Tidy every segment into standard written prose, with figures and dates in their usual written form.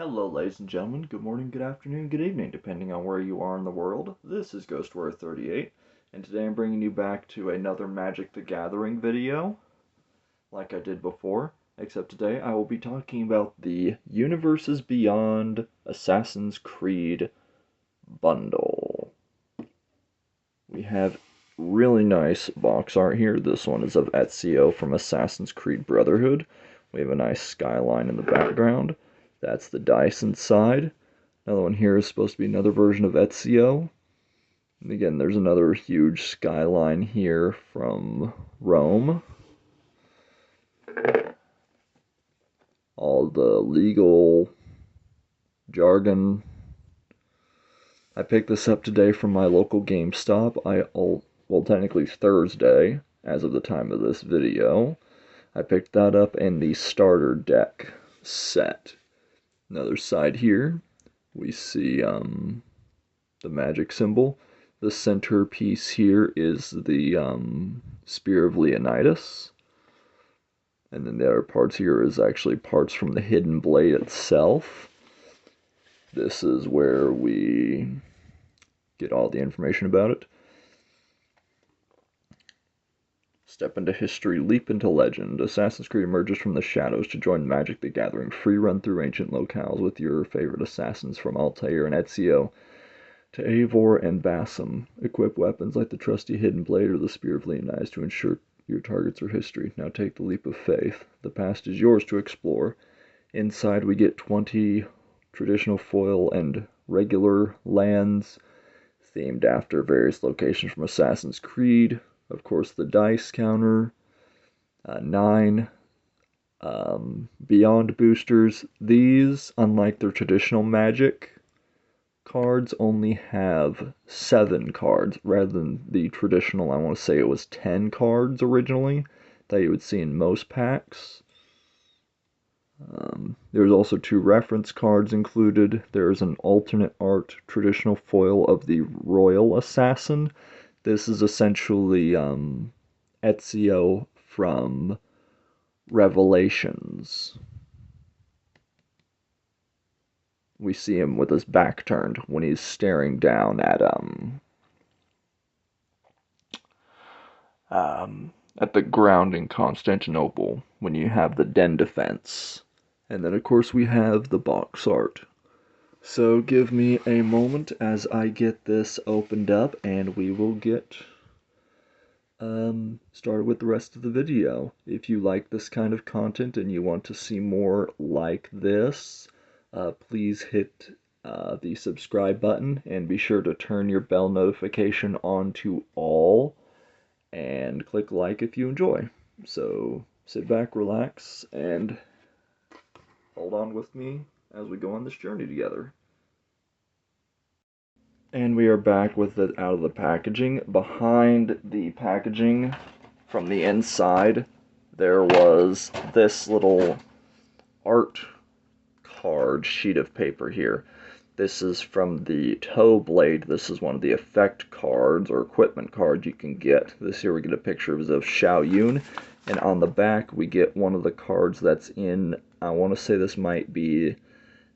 Hello, ladies and gentlemen. Good morning, good afternoon, good evening, depending on where you are in the world. This is Ghostware38, and today I'm bringing you back to another Magic the Gathering video, like I did before, except today I will be talking about the Universes Beyond Assassin's Creed bundle. We have really nice box art here. This one is of Ezio from Assassin's Creed Brotherhood. We have a nice skyline in the background. That's the dice inside. Another one here is supposed to be another version of Ezio. And again, there's another huge skyline here from Rome. All the legal jargon. I picked this up today from my local GameStop. Well, technically Thursday, as of the time of this video. I picked that up in the starter deck set. Another side here, we see the magic symbol. The centerpiece here is the Spear of Leonidas. And then the other parts here is actually parts from the hidden blade itself. This is where we get all the information about it. Step into history, leap into legend. Assassin's Creed emerges from the shadows to join Magic the Gathering. Free run through ancient locales with your favorite assassins from Altair and Ezio to Eivor and Bassam. Equip weapons like the trusty Hidden Blade or the Spear of Leonidas to ensure your targets are history. Now take the leap of faith. The past is yours to explore. Inside we get 20 traditional foil and regular lands themed after various locations from Assassin's Creed. Of course, the dice counter, 9 Beyond boosters. These, unlike their traditional Magic cards, only have 7 cards rather than the traditional, I want to say it was 10 cards originally that you would see in most packs. There's also 2 reference cards included. There's an alternate art traditional foil of the Royal Assassin. This is essentially Ezio from Revelations. We see him with his back turned when he's staring down at the ground in Constantinople when you have the den defense. And then of course we have the box art. So give me a moment as I get this opened up and we will get started with the rest of the video. If you like this kind of content and you want to see more like this, please hit the subscribe button and be sure to turn your bell notification on to all and click like if you enjoy. So sit back, relax, and hold on with me as we go on this journey together. And we are back with it out of the packaging. Behind the packaging, from the inside, there was this little art card sheet of paper here. This is from the Toe Blade. This is one of the effect cards or equipment cards you can get. This here we get a picture of Xiao Yun, and on the back we get one of the cards that's in, I want to say this might be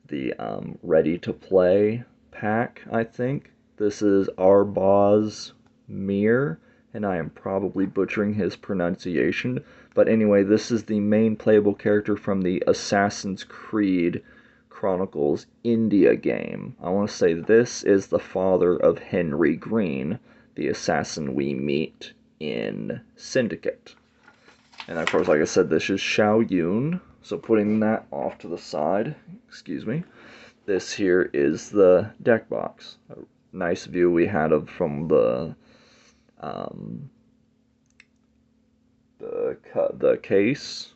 the Ready to Play pack, I think. This is Arbaz Mir, and I am probably butchering his pronunciation. But anyway, this is the main playable character from the Assassin's Creed Chronicles India game. I want to say this is the father of Henry Green, the assassin we meet in Syndicate. And of course, like I said, this is Xiao Yun. So putting that off to the side, excuse me, this here is the deck box. A nice view we had of from the case,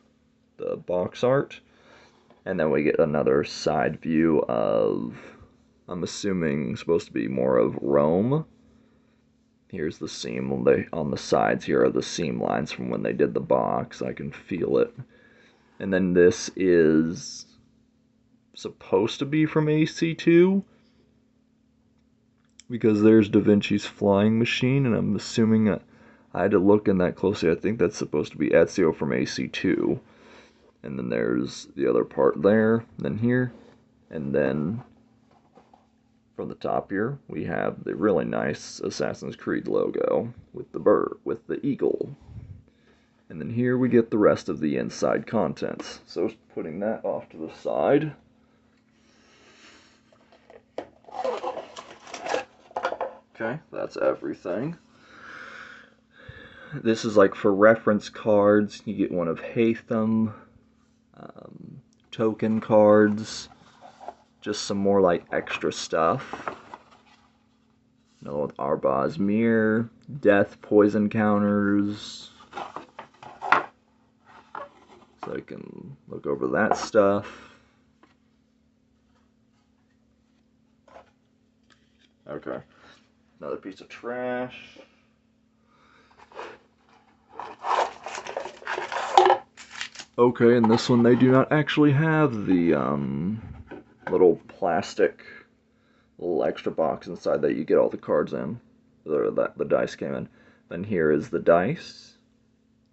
the box art. And then we get another side view of, I'm assuming, supposed to be more of Rome. Here's the seam on the sides. Here are the seam lines from when they did the box. I can feel it. And then this is supposed to be from AC2, because there's Da Vinci's flying machine, and I'm assuming I had to look in that closely. I think that's supposed to be Ezio from AC2. And then there's the other part there. And then here, And then from the top here, we have the really nice Assassin's Creed logo with the bird, with the eagle. And then here we get the rest of the inside contents. So putting that off to the side. Okay, that's everything. This is like for reference cards. You get one of Hatham, token cards, just some more like extra stuff. Another with Arbaz Mir, death poison counters. So I can look over that stuff. Okay. Another piece of trash. Okay, and this one they do not actually have the little plastic little extra box inside that you get all the cards in. That the dice came in. Then here is the dice.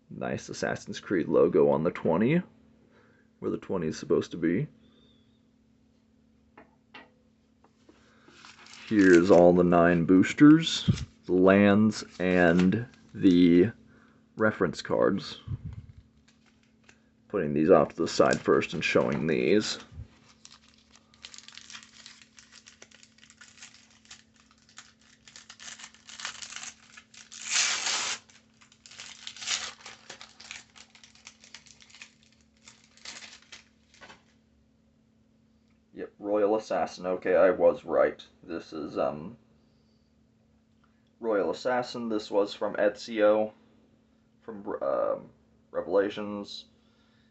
Nice Assassin's Creed logo on the 20, where the 20 is supposed to be. Here's all the 9 boosters, the lands, and the reference cards. Putting these off to the side first and showing these. Yep, Royal Assassin. Okay, I was right. This is Royal Assassin. This was from Ezio, from Revelations.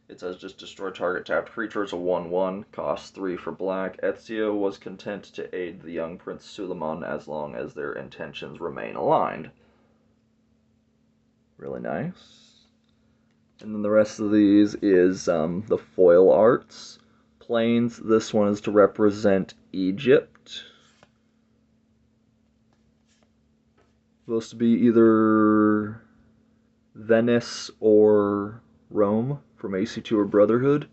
It says just destroy target tapped creature. It's a 1/1, costs 3 for black. Ezio was content to aid the young Prince Suleiman as long as their intentions remain aligned. Really nice. And then the rest of these is the foil arts. Planes. This one is to represent Egypt. Supposed to be either Venice or Rome from AC2 or Brotherhood.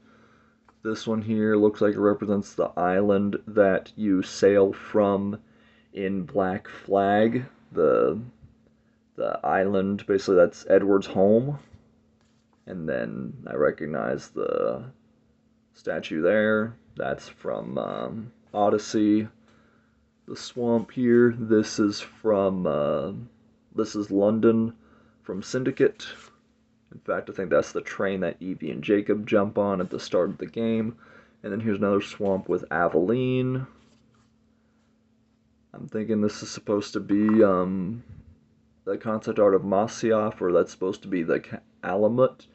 This one here looks like it represents the island that you sail from in Black Flag. The island, basically that's Edward's home. And then I recognize the statue there. That's from Odyssey. The swamp here, this is from, this is London from Syndicate. In fact, I think that's the train that Evie and Jacob jump on at the start of the game. And then here's another swamp with Aveline. I'm thinking this is supposed to be the concept art of Masyaf, or that's supposed to be the Alamut,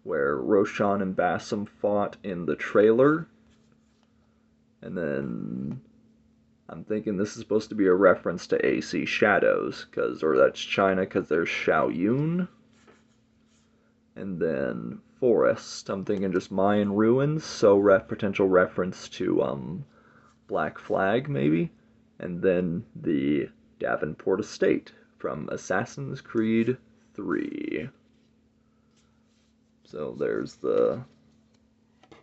where Roshan and Bassam fought in the trailer. And then I'm thinking this is supposed to be a reference to AC Shadows, or that's China, because there's Shaoyun. And then Forest, I'm thinking just Mayan ruins, so potential reference to Black Flag, maybe. And then the Davenport Estate from Assassin's Creed 3. So there's the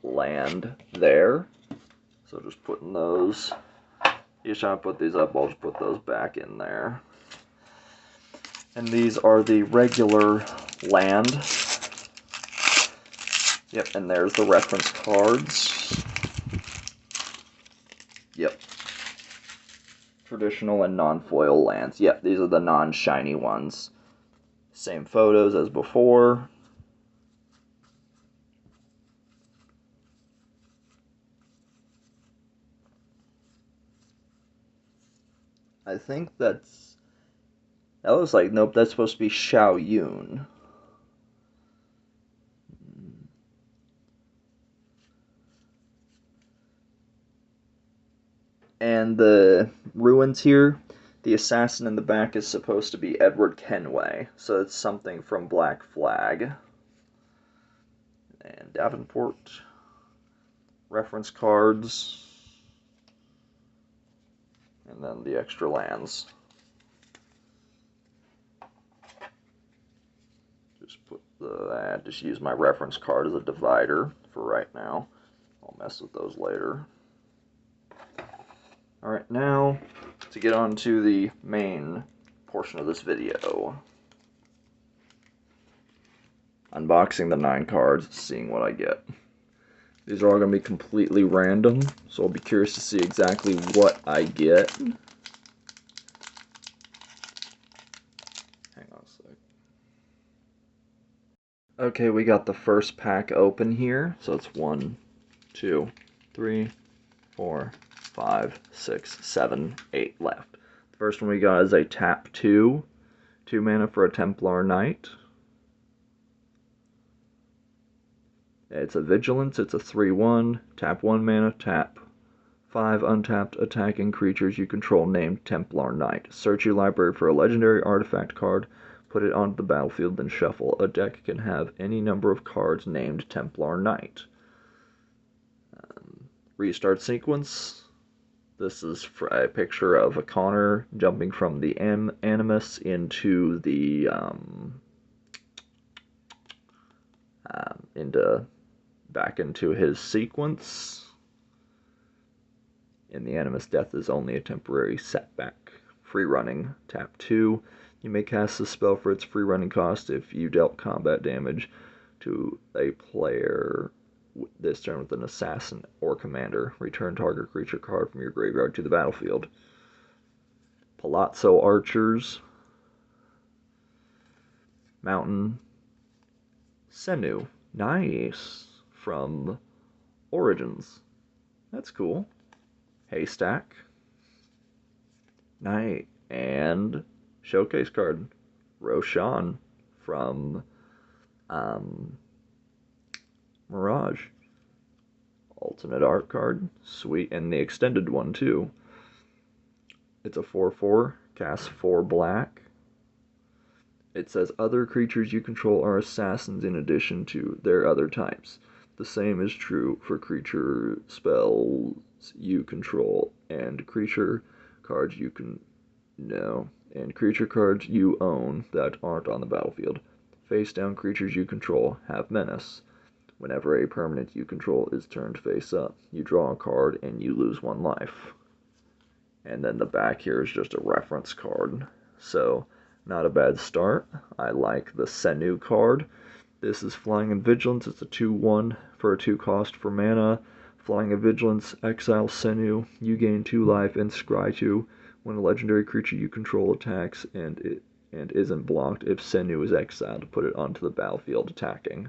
land there. So just putting those, each time I put these up, I'll just put those back in there. And these are the regular land. Yep, and there's the reference cards. Yep. Traditional and non-foil lands. Yep, these are the non-shiny ones. Same photos as before. I think that looks like, nope, that's supposed to be Shaoyun. And the ruins here, the assassin in the back is supposed to be Edward Kenway, so it's something from Black Flag. And Davenport, reference cards, and then the extra lands. Just use my reference card as a divider for right now. I'll mess with those later. Alright, now to get on to the main portion of this video. Unboxing the 9 cards, seeing what I get. These are all going to be completely random, so I'll be curious to see exactly what I get. Hang on a sec. Okay, we got the first pack open here, so it's 1, 2, 3, 4, 5, 6, 7, 8 left. The first one we got is a tap 2 mana for a Templar Knight. It's a Vigilance, it's a 3/1, tap 1 mana, tap 5 untapped attacking creatures you control named Templar Knight. Search your library for a legendary artifact card, put it onto the battlefield, then shuffle. A deck can have any number of cards named Templar Knight. Restart sequence. This is a picture of a Connor jumping from the Animus into the back into his sequence. In the Animus, death is only a temporary setback. Free running. Tap 2. You may cast this spell for its free running cost if you dealt combat damage to a player this turn with an assassin or commander. Return target creature card from your graveyard to the battlefield. Palazzo Archers. Mountain. Senu. Nice. From Origins. That's cool. Haystack. Night. And showcase card. Roshan from Mirage. Alternate art card. Sweet. And the extended one too. It's a 4/4. Cast 4 black. It says other creatures you control are assassins in addition to their other types. The same is true for creature spells you control and creature cards you and creature cards you own that aren't on the battlefield. Face down creatures you control have menace. Whenever a permanent you control is turned face up, you draw a card and you lose 1 life. And then the back here is just a reference card. So, not a bad start. I like the Senu card. This is Flying and Vigilance. It's a 2/1 for a 2 cost for mana. Flying and Vigilance, exile Senu. You gain 2 life and scry 2 when a legendary creature you control attacks and isn't blocked. If Senu is exiled, put it onto the battlefield attacking.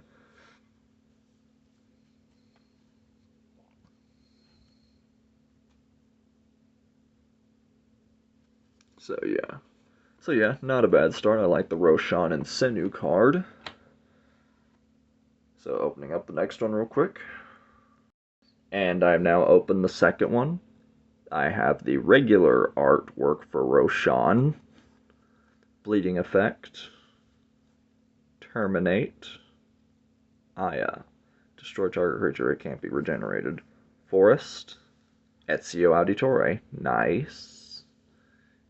So yeah, not a bad start. I like the Roshan and Senu card. So opening up the next one real quick. And I've now opened the second one. I have the regular artwork for Roshan. Bleeding Effect. Terminate. Aya. Destroy target creature, it can't be regenerated. Forest. Ezio Auditore. Nice.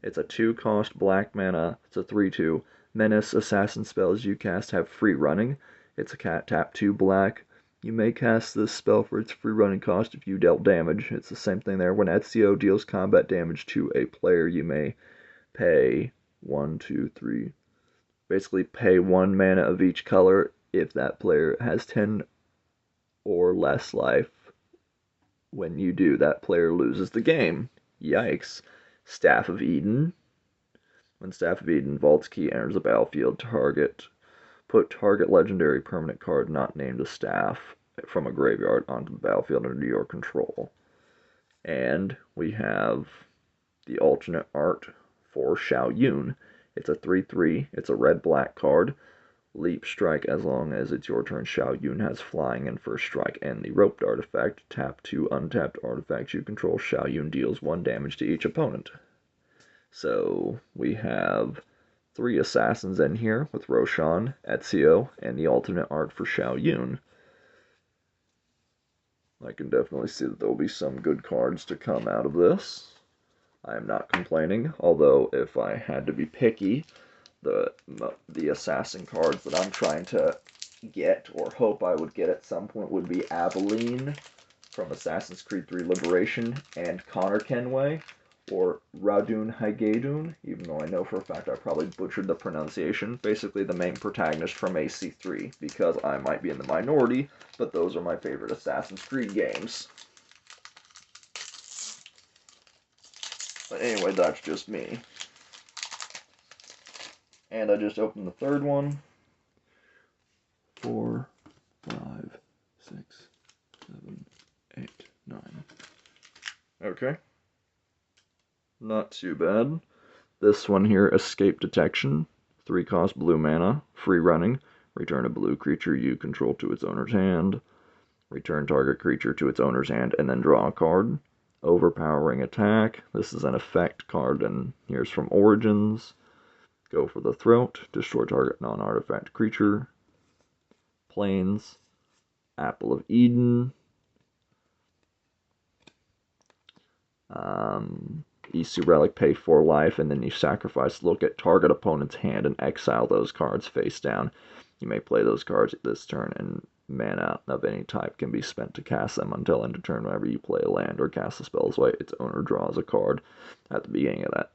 It's a 2 cost black mana. It's a 3/2. Menace assassin spells you cast have free running. It's a cat tap 2 black. You may cast this spell for its free running cost if you dealt damage. It's the same thing there. When Ezio deals combat damage to a player, you may pay 1, 2, 3. Basically pay 1 mana of each color. If that player has 10 or less life, when you do, that player loses the game. Yikes. Staff of Eden. When Staff of Eden Vault's Key enters the battlefield, put target legendary permanent card not named as staff from a graveyard onto the battlefield under your control. And we have the alternate art for Xiao Yun. It's a 3/3. It's a red-black card. Leap strike as long as it's your turn. Xiao Yun has flying and first strike and the roped artifact. Tap 2 untapped artifacts you control. Xiao Yun deals 1 damage to each opponent. So we have 3 assassins in here with Roshan, Ezio, and the alternate art for Xiao Yun. I can definitely see that there will be some good cards to come out of this. I am not complaining, although if I had to be picky, the assassin cards that I'm trying to get or hope I would get at some point would be Aveline from Assassin's Creed 3 Liberation, and Connor Kenway, or Radun Hagedun, even though I know for a fact I probably butchered the pronunciation. Basically the main protagonist from AC3, because I might be in the minority, but those are my favorite Assassin's Creed games. But anyway, that's just me. And I just opened the third one. 4, 5, 6, 7, 8, 9. Okay. Not too bad. This one here, Escape Detection. 3 cost blue mana, free running. Return a blue creature you control to its owner's hand. Return target creature to its owner's hand and then draw a card. Overpowering attack. This is an effect card, and here's from Origins. Go for the throat. Destroy target non-artifact creature. Plains. Apple of Eden. EC Relic, pay 4 life, and then you sacrifice, look at target opponent's hand and exile those cards face down. You may play those cards at this turn, and mana of any type can be spent to cast them until end of turn. Whenever you play a land or cast a spell's way, its owner draws a card. At the beginning of that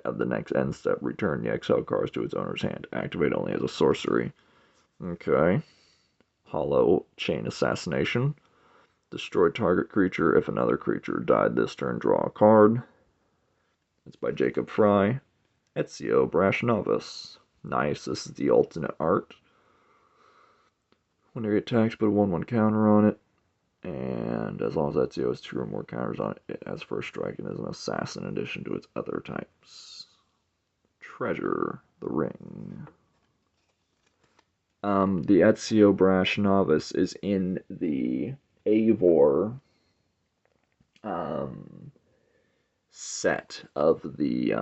of the next end step, return the exile cards to its owner's hand. Activate only as a sorcery. Okay. Hollow Chain Assassination. Destroy target creature. If another creature died this turn, draw a card. It's by Jacob Fry. Ezio Brash Novice. Nice, this is the alternate art. Whenever it attacks, put a 1/1 counter on it. And as long as Ezio has 2 or more counters on it, it has first strike and is an assassin in addition to its other types. Treasure the Ring. The Ezio Brash Novice is in the Eivor set of the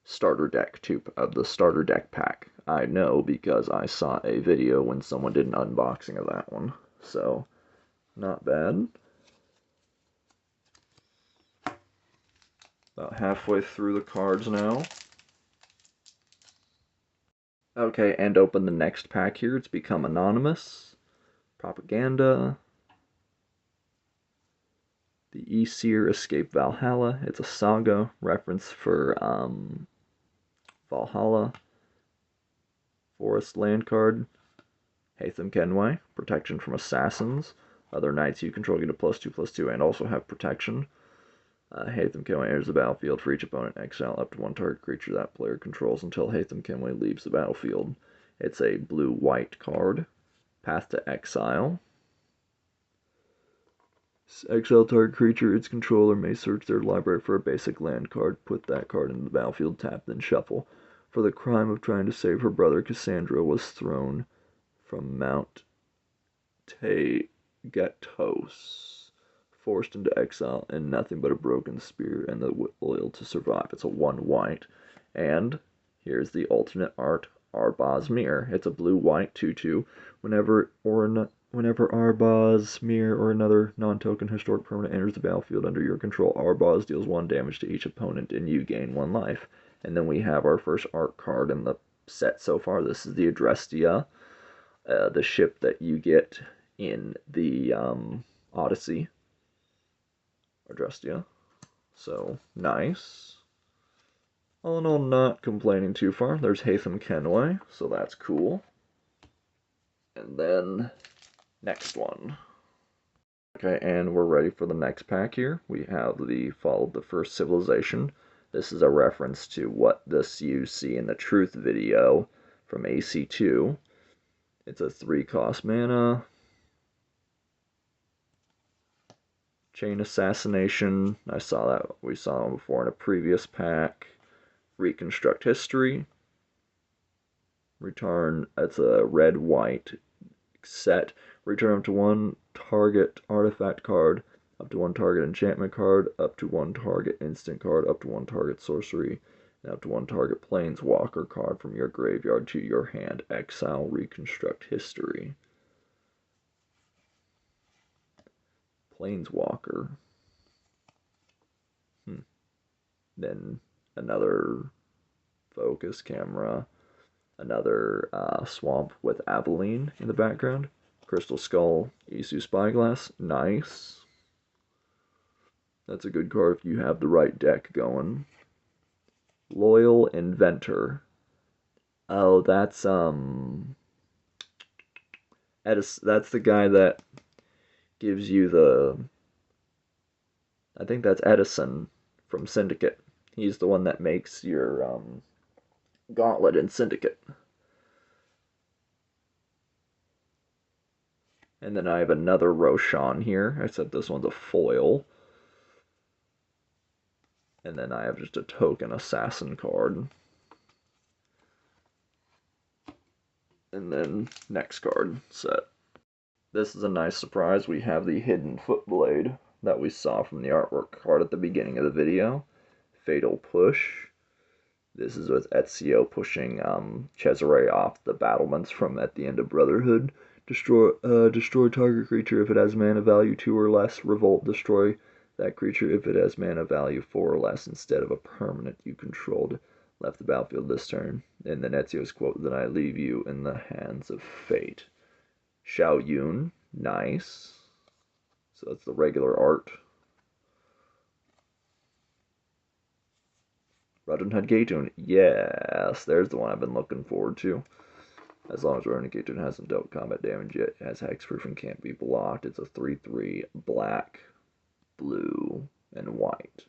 starter deck of the starter deck pack. I know because I saw a video when someone did an unboxing of that one. So, not bad. About halfway through the cards now. Okay, and open the next pack here. It's Become Anonymous. Propaganda. The Aesir Escape Valhalla. It's a saga reference for Valhalla. Forest land card. Haytham Kenway. Protection from assassins. Other knights you control get a +2/+2 and also have protection. Haytham Kenway enters the battlefield. For each opponent, exile up to 1 target creature that player controls until Haytham Kenway leaves the battlefield. It's a blue-white card. Path to Exile. Exile target creature, its controller may search their library for a basic land card, put that card into the battlefield, tap, then shuffle. For the crime of trying to save her brother, Cassandra was thrown from Mount Tegetos, forced into exile, and nothing but a broken spear and the will to survive. It's a 1/white. And here's the alternate art, Arbaz Mir. It's a blue-white 2/2. Whenever Arbaz Mir or another non-token historic permanent enters the battlefield under your control, Arbaz deals 1 damage to each opponent and you gain 1 life. And then we have our first art card in the set so far. This is the Adrestia, the ship that you get in the Odyssey. Adrestia. So, nice. All in all, not complaining too far. There's Haytham Kenway, so that's cool. And then, next one. Okay, and we're ready for the next pack here. We have the Fall of the First Civilization. This is a reference to what you see in the Truth video from AC2. It's a 3-cost mana. Chain Assassination. We saw them before in a previous pack. Reconstruct History. Return, it's a red-white set. Return up to 1 target artifact card, up to 1 target enchantment card, up to 1 target instant card, up to 1 target sorcery, and up to 1 target planeswalker card from your graveyard to your hand. Exile, Reconstruct History. Planeswalker. Then another focus camera, another swamp with Aveline in the background. Crystal Skull, Isu Spyglass, nice. That's a good card if you have the right deck going. Loyal Inventor. Oh, that's that's the guy that gives you the, I think that's Edison from Syndicate. He's the one that makes your gauntlet in Syndicate. And then I have another Roshan here, except this one's a foil. And then I have just a token assassin card. And then next card set. This is a nice surprise. We have the Hidden Footblade that we saw from the artwork card at the beginning of the video. Fatal Push. This is with Ezio pushing Cesare off the battlements from at the end of Brotherhood. Destroy target creature if it has mana value 2 or less. Revolt, destroy that creature if it has mana value 4 or less instead of a permanent you controlled left the battlefield this turn. And then Ezio's quote, then I leave you in the hands of fate. Xiao Yun, nice. So that's the regular art. Roddenhood Gatun, yes, there's the one I've been looking forward to. As long as Roddenhood Gatun hasn't dealt combat damage yet, it has hexproof and can't be blocked. It's a 3/3 black, blue, and white.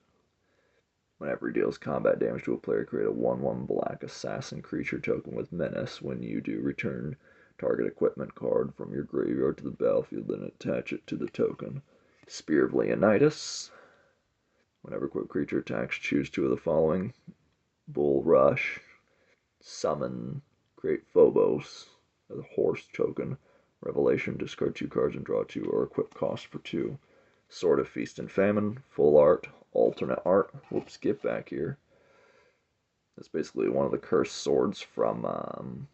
Whenever he deals combat damage to a player, create a 1/1 black assassin creature token with menace. When you do, return target equipment card from your graveyard to the battlefield, then attach it to the token. Spear of Leonidas. Whenever equipped creature attacks, choose 2 of the following. Bull Rush. Summon. Create Phobos. A horse token. Revelation. Discard 2 cards and draw 2 or equip cost for 2. Sword of Feast and Famine. Full art. Alternate art. Whoops, skip back here. That's basically one of the cursed swords from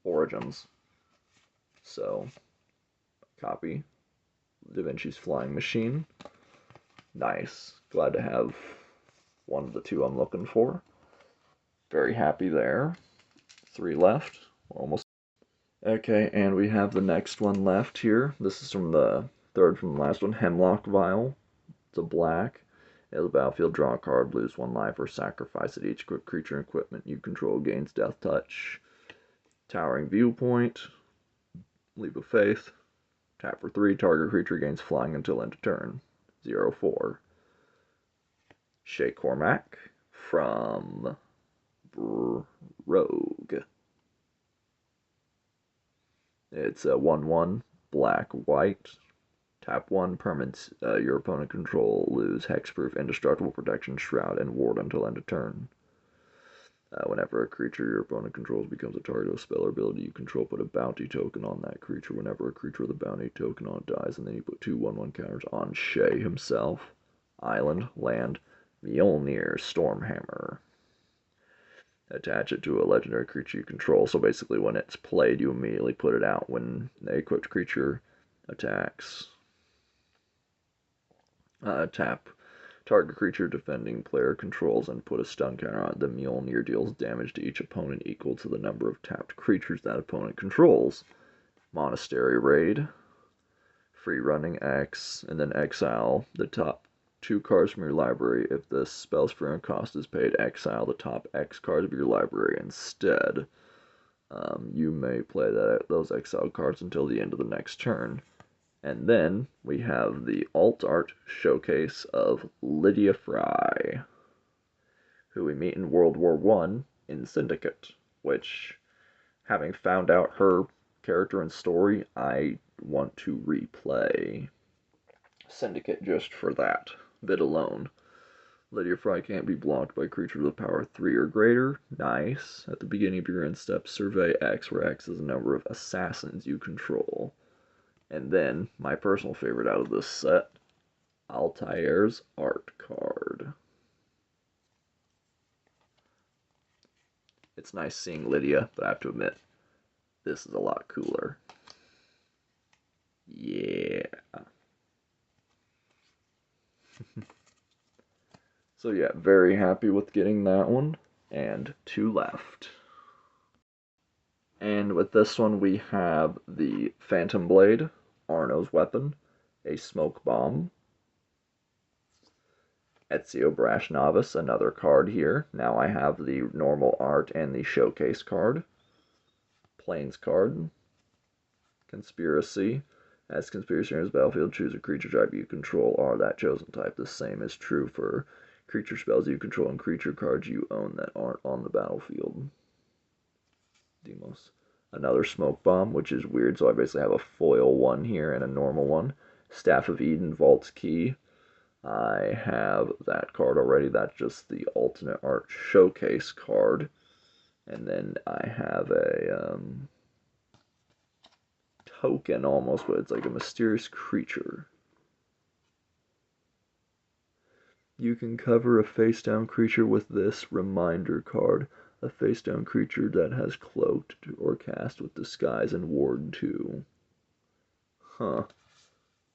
Origins. So, copy. Da Vinci's Flying Machine. Nice. Glad to have one of the 2 I'm looking for. Very happy there. 3 left. Almost. Okay, and we have the next one left here. This is from the third from the last one. Hemlock Vial. It's a black. At the battlefield, draw a card, lose 1 life, or sacrifice it. Each creature and equipment you control gains Death Touch. Towering Viewpoint. Leap of Faith. Tap for 3. Target creature gains flying until end of turn. 0/4. Shay Cormac from Rogue. It's a 1/1 black white. Tap 1 permanents your opponent control lose hexproof, indestructible protection, shroud, and ward until end of turn. Whenever a creature your opponent controls becomes a target of a spell or ability you control, put a bounty token on that creature. Whenever a creature with a bounty token on it dies, and then you put 2 1/1 counters on Shay himself. Island, land, Mjolnir, Stormhammer. Attach it to a legendary creature you control. So basically, when it's played, you immediately put it out when the equipped creature attacks. Tap target creature defending player controls and put a stun counter on it. The Mjolnir deals damage to each opponent equal to the number of tapped creatures that opponent controls. Monastery Raid. Free running X, and then exile the top 2 cards from your library. If the spell's free cost is paid, exile the top X cards of your library instead. You may play those exiled cards until the end of the next turn. And then we have the alt art showcase of Lydia Fry, who we meet in World War I in Syndicate, which, having found out her character and story, I want to replay Syndicate just for that bit alone. Lydia Fry can't be blocked by creatures with power 3 or greater. Nice. At the beginning of your end step, survey X, where X is the number of assassins you control. And then, my personal favorite out of this set, Altair's art card. It's nice seeing Lydia, but I have to admit, this is a lot cooler. Yeah. So yeah, very happy with getting that one. And 2 left. And And with this one, we have the Phantom Blade, Arno's weapon, a Smoke Bomb, Ezio Brash Novice, another card here. Now I have the normal art and the showcase card. Plains card, Conspiracy. As conspiracy enters the battlefield, choose a creature type you control or that chosen type. The same is true for creature spells you control and creature cards you own that aren't on the battlefield. Demos. Another Smoke Bomb, which is weird, so I basically have a foil one here and a normal one. Staff of Eden, Vault's Key. I have that card already. That's just the alternate art showcase card. And then I have a token almost, but it's like a mysterious creature. You can cover a face-down creature with this reminder card. A face-down creature that has cloaked or cast with disguise and ward 2. Huh.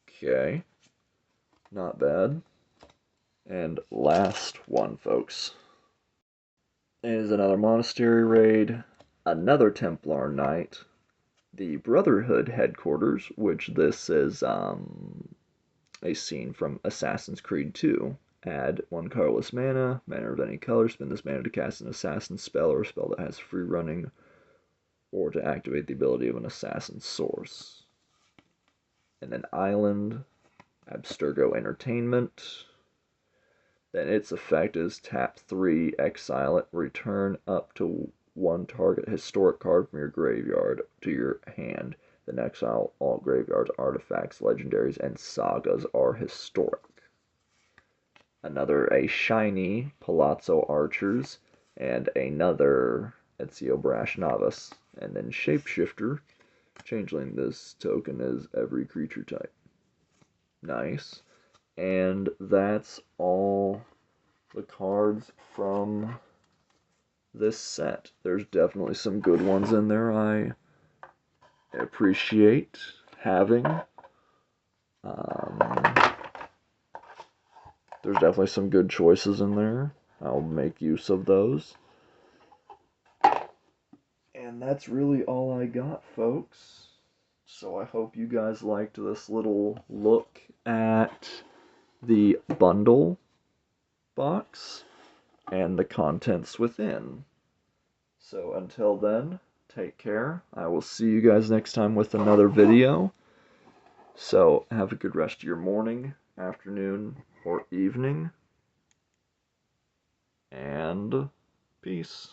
Okay. Not bad. And last one, folks, is another monastery raid, another Templar Knight, the Brotherhood headquarters, which this is a scene from Assassin's Creed 2. Add 1 colorless mana of any color, spend this mana to cast an assassin spell or a spell that has free running, or to activate the ability of an assassin source. And then Island, Abstergo Entertainment. Then its effect is tap 3, exile it, return up to 1 target historic card from your graveyard to your hand. Then exile all graveyards, artifacts, legendaries, and sagas are historic. Another a shiny Palazzo Archers, and another Ezio Brash Novice. And then Shapeshifter, changeling, this token is every creature type. Nice. And that's all the cards from this set. There's definitely some good ones in there I appreciate having. There's definitely some good choices in there. I'll make use of those. And that's really all I got, folks. So I hope you guys liked this little look at the bundle box and the contents within. So until then, take care. I will see you guys next time with another video. So have a good rest of your morning, afternoon, or evening. And peace.